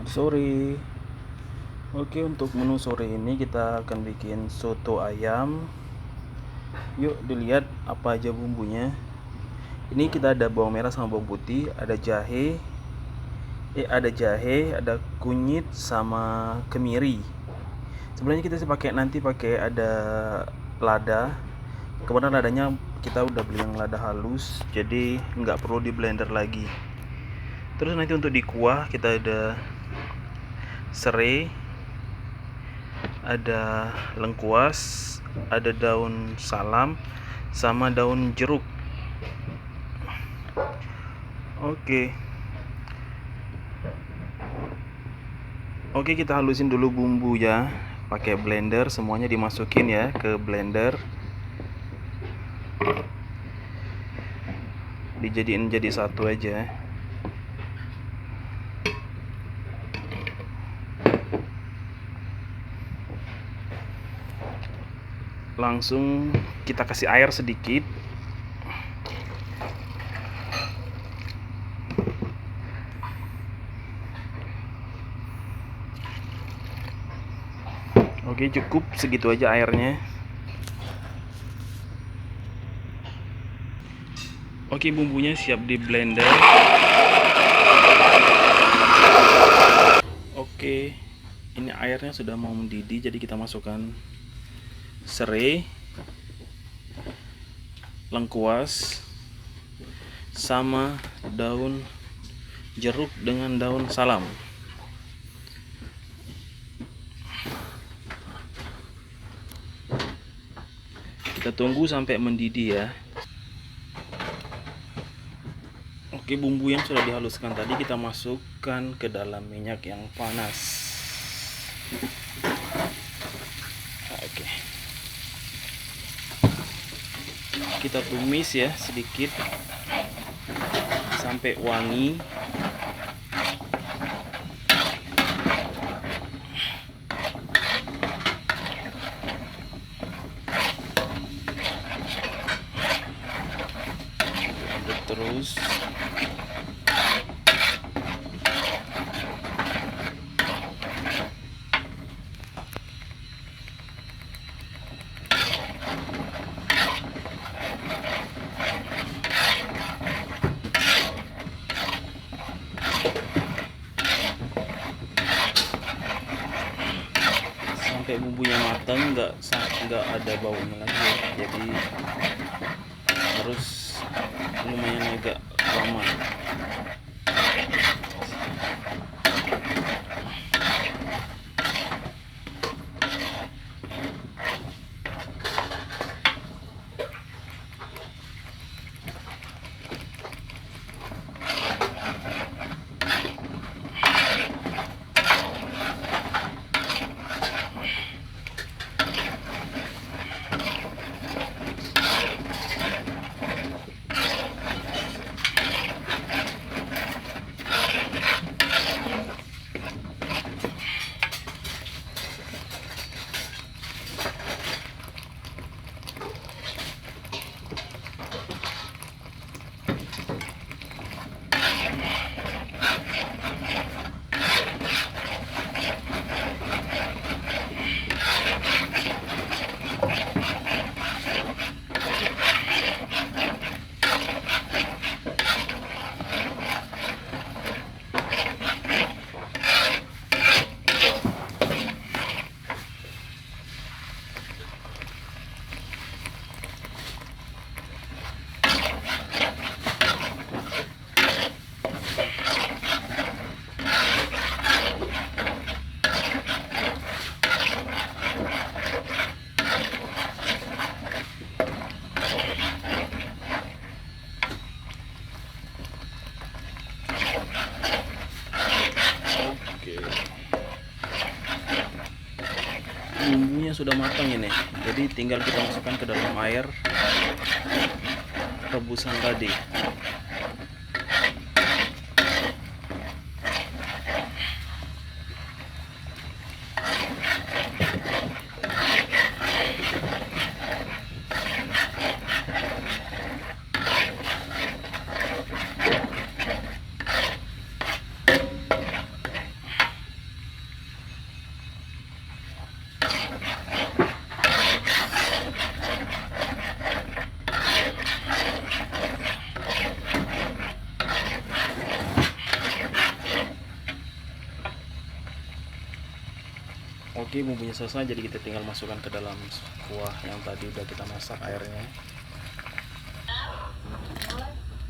Sore. Oke, untuk menu sore ini kita akan bikin soto ayam. Yuk dilihat apa aja bumbunya. Ini kita ada bawang merah sama bawang putih, ada kunyit sama kemiri. Sebenarnya kita pakai ada lada. Kemudian ladanya kita udah beli yang lada halus, jadi nggak perlu di blender lagi. Terus nanti untuk di kuah kita ada serai, ada lengkuas, ada daun salam, sama daun jeruk. Oke. Oke, kita halusin dulu bumbu ya. Pakai blender, semuanya dimasukin ya ke blender. Dijadiin jadi satu aja. Langsung kita kasih air sedikit. Oke, cukup segitu aja airnya. Oke, bumbunya siap di blender. Oke, ini airnya sudah mau mendidih, jadi kita masukkan serai, lengkuas, sama daun jeruk dengan daun salam. Kita tunggu sampai mendidih ya. Oke, bumbu yang sudah dihaluskan tadi kita masukkan ke dalam minyak yang panas. Oke. Kita tumis ya sedikit sampai wangi. Aduk terus. Sampai bumbunya matang, nggak ada baunya lagi ya. Jadi harus lumayan agak lama. Bumbunya sudah matang ini, jadi tinggal kita masukkan ke dalam air rebusan tadi. Oke, bumbunya selesai, jadi kita tinggal masukkan ke dalam kuah yang tadi udah kita masak airnya.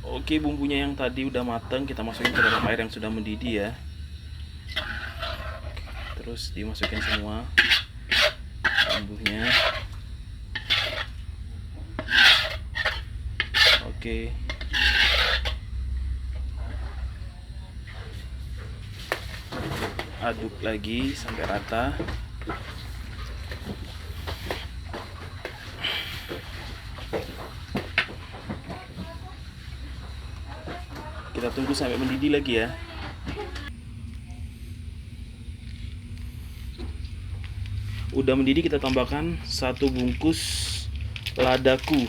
Oke, bumbunya yang tadi udah mateng, kita masukin ke dalam air yang sudah mendidih ya. Terus dimasukin semua bumbunya. Oke. Aduk lagi sampai rata. Kita tunggu sampai mendidih lagi ya. Udah mendidih, kita tambahkan 1 bungkus ladaku.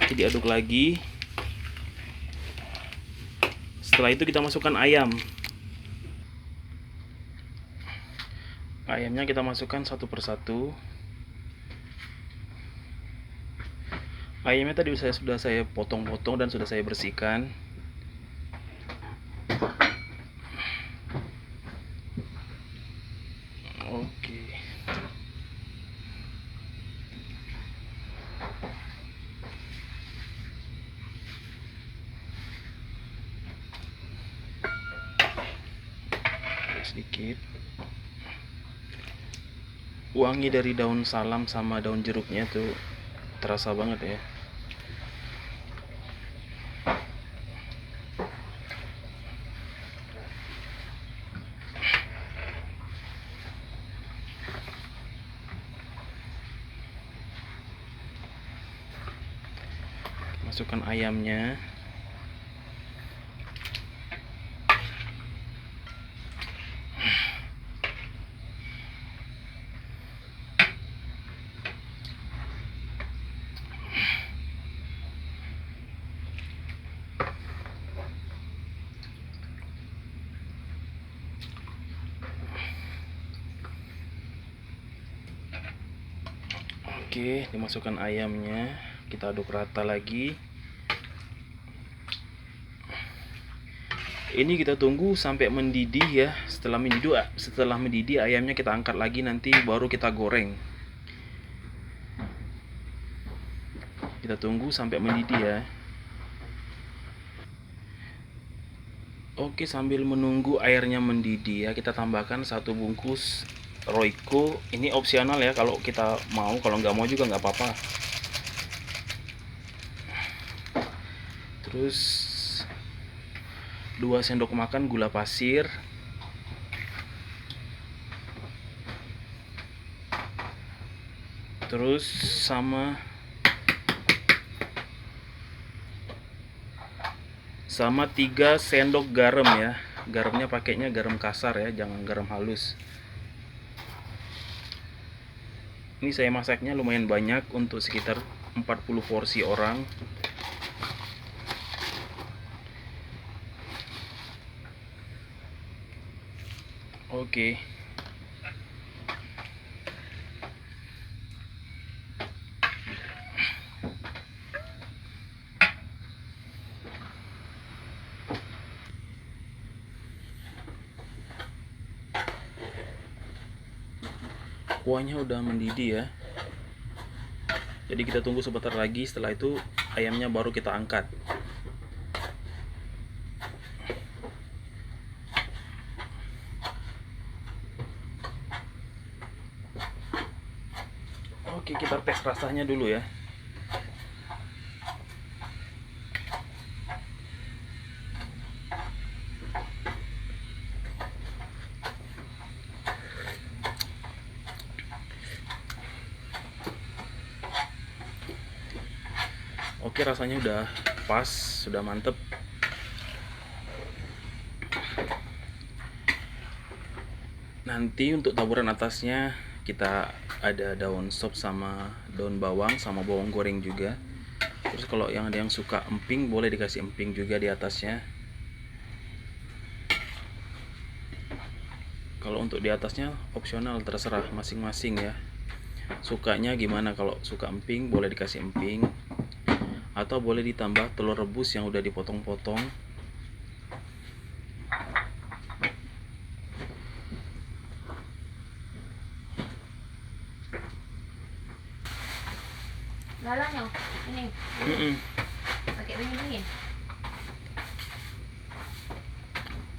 Jadi aduk lagi. Setelah itu kita masukkan ayam. Ayamnya kita masukkan satu persatu. Ayamnya tadi sudah saya potong-potong dan sudah saya bersihkan. Oke. Sedikit. Wangi dari daun salam sama daun jeruknya tuh terasa banget ya. Masukkan ayamnya. Oke, dimasukkan ayamnya, kita aduk rata lagi. Ini kita tunggu sampai mendidih ya. Setelah mendidih ayamnya kita angkat lagi, nanti baru kita goreng. Kita tunggu sampai mendidih ya. Oke, sambil menunggu airnya mendidih ya, kita tambahkan 1 bungkus Royco. Ini opsional ya, kalau kita mau, kalau nggak mau juga nggak apa-apa. Terus 2 sendok makan gula pasir. Terus sama 3 sendok garam ya. Garamnya pakainya garam kasar ya, jangan garam halus. Ini saya masaknya lumayan banyak untuk sekitar 40 porsi orang. Oke. Kuahnya udah mendidih ya. Jadi kita tunggu sebentar lagi, setelah itu ayamnya baru kita angkat. Oke, kita tes rasanya dulu ya. Oke, rasanya udah pas, sudah mantep. Nanti untuk taburan atasnya kita ada daun sop sama daun bawang sama bawang goreng juga. Terus kalau yang ada yang suka emping, boleh dikasih emping juga di atasnya. Kalau untuk di atasnya opsional, terserah masing-masing ya. Sukanya gimana, kalau suka emping boleh dikasih emping, atau boleh ditambah telur rebus yang udah dipotong-potong. lalanya ini pakai dingin.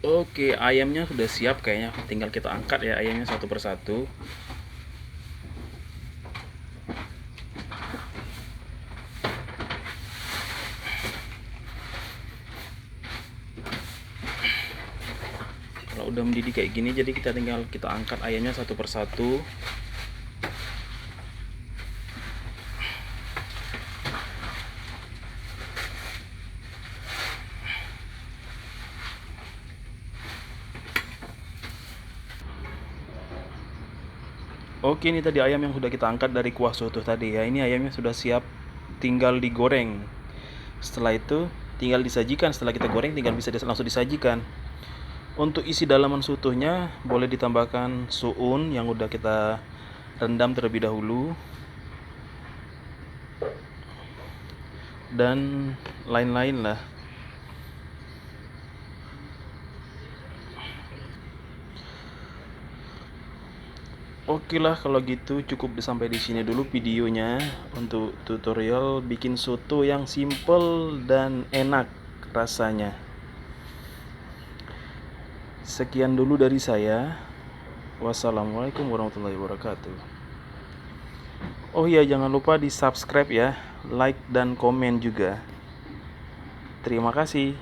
Oke, ayamnya sudah siap kayaknya. Tinggal kita angkat ya ayamnya satu persatu. Kalau udah mendidih kayak gini, jadi kita tinggal kita angkat ayamnya satu persatu. Oke, ini tadi ayam yang sudah kita angkat dari kuah soto tadi ya. Ini ayamnya sudah siap, tinggal digoreng. Setelah itu tinggal disajikan. Setelah kita goreng tinggal bisa langsung disajikan. Untuk isi dalaman sotonya boleh ditambahkan suun yang udah kita rendam terlebih dahulu dan lain-lain lah. Oke lah, kalau gitu cukup sampai di sini dulu videonya untuk tutorial bikin soto yang simple dan enak rasanya. Sekian dulu dari saya. Wassalamualaikum warahmatullahi wabarakatuh. Oh iya, jangan lupa di subscribe ya, like dan komen juga. Terima kasih.